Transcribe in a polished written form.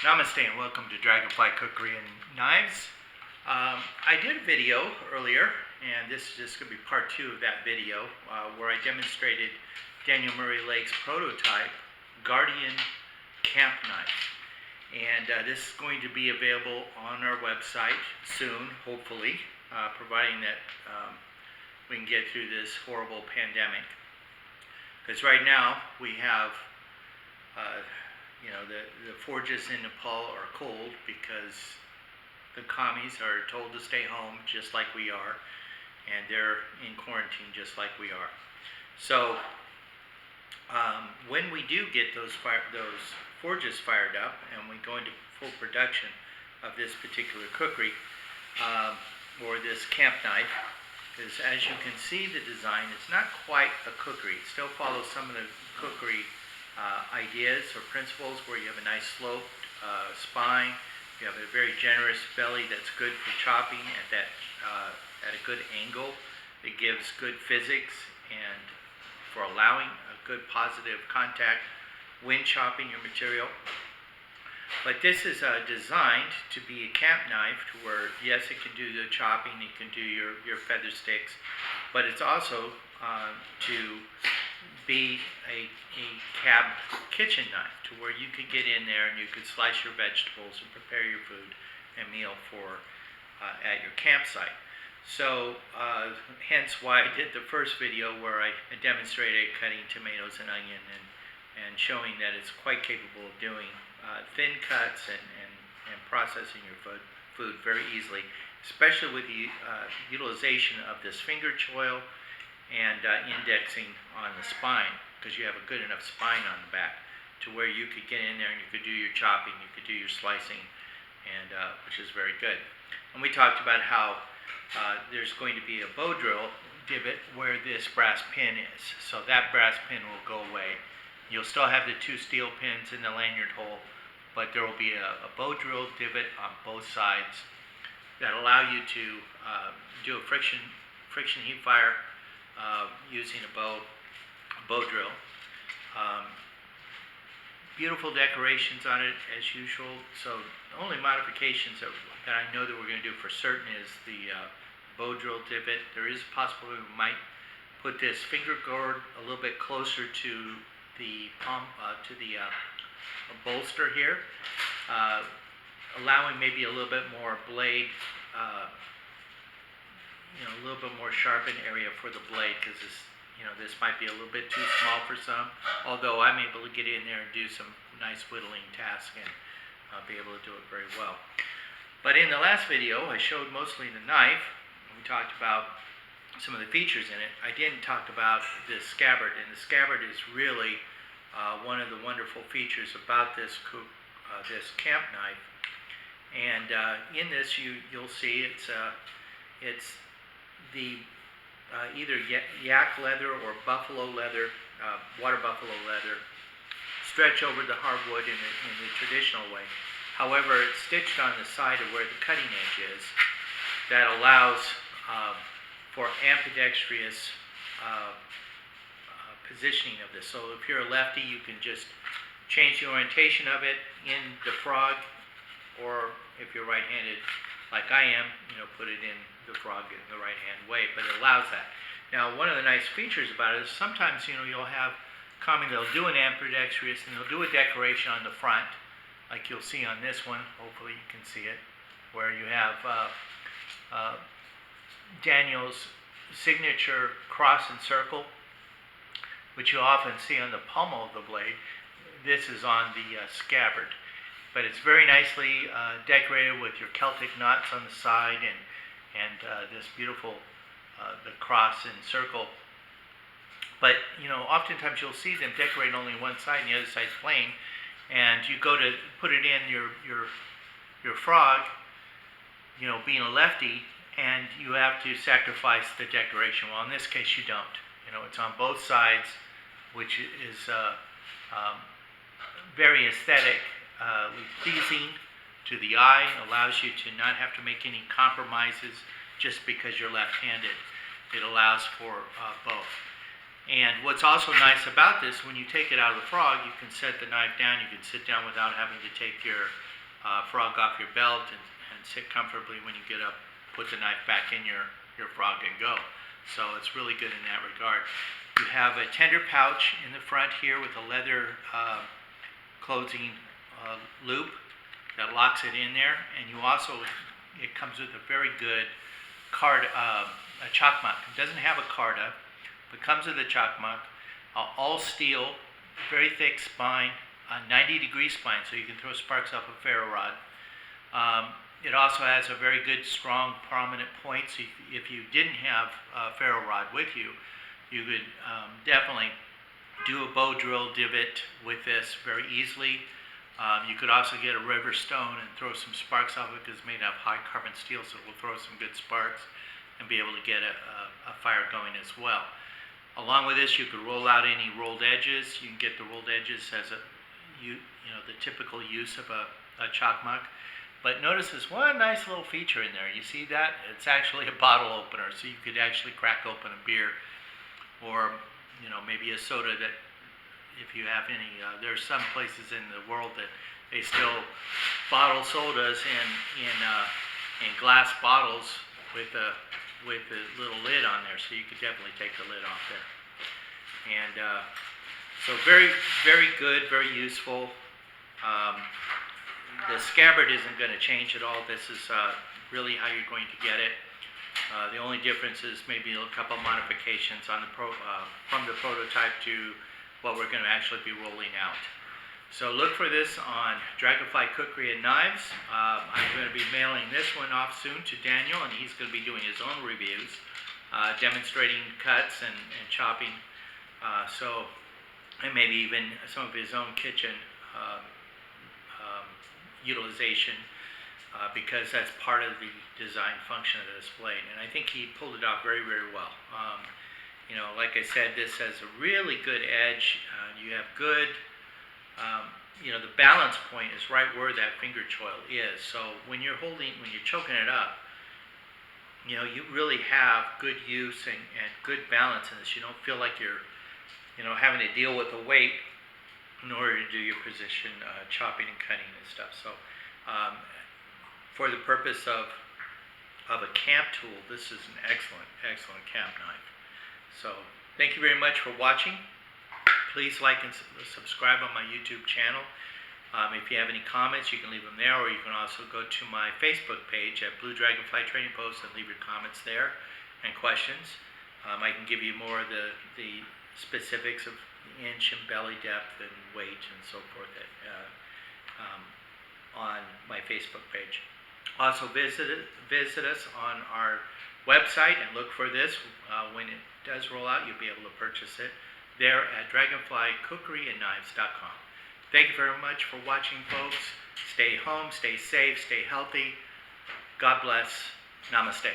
Namaste and welcome to Dragonfly Cookery and Knives. I did a video earlier, and this is just going to be part 2 of that video, where I demonstrated Daniel Murray Lake's prototype Guardian Camp Knife. And this is going to be available on our website soon, hopefully, providing that we can get through this horrible pandemic. Because right now we have the forges in Nepal are cold because the commies are told to stay home just like we are, and they're in quarantine just like we are. So when we do get those forges fired up and we go into full production of this particular cookery, or this camp knife, because as you can see the design, it's not quite a cookery. It still follows some of the cookery ideas or principles, where you have a nice sloped spine, you have a very generous belly that's good for chopping at a good angle. It gives good physics and for allowing a good positive contact when chopping your material. But this is designed to be a camp knife, to where yes, it can do the chopping, it can do your feather sticks, but it's also to be a cab kitchen knife, to where you could get in there and you could slice your vegetables and prepare your food and meal for at your campsite. So hence why I did the first video where I demonstrated cutting tomatoes and onion and showing that it's quite capable of doing thin cuts and processing your food very easily, especially with the utilization of this finger choil and indexing on the spine, because you have a good enough spine on the back to where you could get in there and you could do your chopping, you could do your slicing, and which is very good. And we talked about how there's going to be a bow drill divot where this brass pin is. So that brass pin will go away. You'll still have the 2 steel pins in the lanyard hole, but there will be a bow drill divot on both sides that allow you to do a friction heat fire using a bow drill. Beautiful decorations on it as usual. So the only modifications that I know that we're going to do for certain is the bow drill divot. There is a possibility we might put this finger guard a little bit closer to the bolster here, allowing maybe a little bit more blade, a little bit more sharpened area for the blade, because this might be a little bit too small for some, although I'm able to get in there and do some nice whittling tasks and be able to do it very well. But in the last video, I showed mostly the knife. We talked about some of the features in it. I didn't talk about this scabbard, and the scabbard is really one of the wonderful features about this camp knife. And in this, you'll see it's the either yak leather or buffalo leather, water buffalo leather, stretch over the hardwood in the traditional way. However, it's stitched on the side of where the cutting edge is. That allows for ambidextrous positioning of this. So if you're a lefty, you can just change the orientation of it in the frog, or if you're right-handed like I am, put it in the frog in the right-hand way, but it allows that. Now, one of the nice features about it is sometimes, you'll have they'll do an ambidextrous and they'll do a decoration on the front, like you'll see on this one. Hopefully you can see it, where you have Daniel's signature cross and circle, which you often see on the pommel of the blade. This is on the scabbard, but it's very nicely decorated with your Celtic knots on the side and this beautiful the cross and circle. But oftentimes you'll see them decorate only one side and the other side's plain, and you go to put it in your frog, being a lefty, and you have to sacrifice the decoration. Well, in this case you don't. It's on both sides, which is very aesthetically pleasing to the eye. Allows you to not have to make any compromises just because you're left-handed. It allows for both. And what's also nice about this, when you take it out of the frog, you can set the knife down. You can sit down without having to take your frog off your belt and sit comfortably when you get up, put the knife back in your frog and go. So it's really good in that regard. You have a tender pouch in the front here with a leather closing loop that locks it in there. And you also, it comes with a very good card, a chakmak. It doesn't have a carda, but comes with a chakmak, all steel, very thick spine, 90-degree spine, so you can throw sparks off a ferro rod. It also has a very good, strong, prominent point, so if you didn't have a ferro rod with you, you could definitely do a bow drill divot with this very easily. You could also get a river stone and throw some sparks off it because it's made out of high carbon steel, so it will throw some good sparks and be able to get a fire going as well. Along with this, you could roll out any rolled edges. You can get the rolled edges as the typical use of a chakmak. But notice there's one nice little feature in there. You see that? It's actually a bottle opener, so you could actually crack open a beer, or maybe a soda. That if you have any, there's some places in the world that they still bottle sodas in glass bottles with a little lid on there, so you could definitely take the lid off there. And so very, very good, very useful. The scabbard isn't going to change at all. This is really how you're going to get it. The only difference is maybe a couple modifications on from the prototype to what we're going to actually be rolling out. So look for this on Dragonfly Cookery and Knives. I'm going to be mailing this one off soon to Daniel, and he's going to be doing his own reviews, demonstrating cuts and chopping, and maybe even some of his own kitchen utilization, because that's part of the design function of the display. And I think he pulled it off very, very well. Like I said, this has a really good edge. You have good... the balance point is right where that finger choil is. So when you're choking it up, you really have good use and good balance in this. You don't feel like you're, having to deal with the weight in order to do your precision chopping and cutting and stuff. So for the purpose of a camp tool, this is an excellent, excellent camp knife. So thank you very much for watching. Please like and subscribe on my YouTube channel. If you have any comments, you can leave them there, or you can also go to my Facebook page at Blue Dragonfly Trading Post and leave your comments there and questions. I can give you more of the specifics of inch and belly depth and weight and so forth on my Facebook page. Also visit us on our website and look for this. When it does roll out, you'll be able to purchase it there at dragonflycookeryknives.com. Thank you very much for watching, folks. Stay home, stay safe, stay healthy. God bless. Namaste.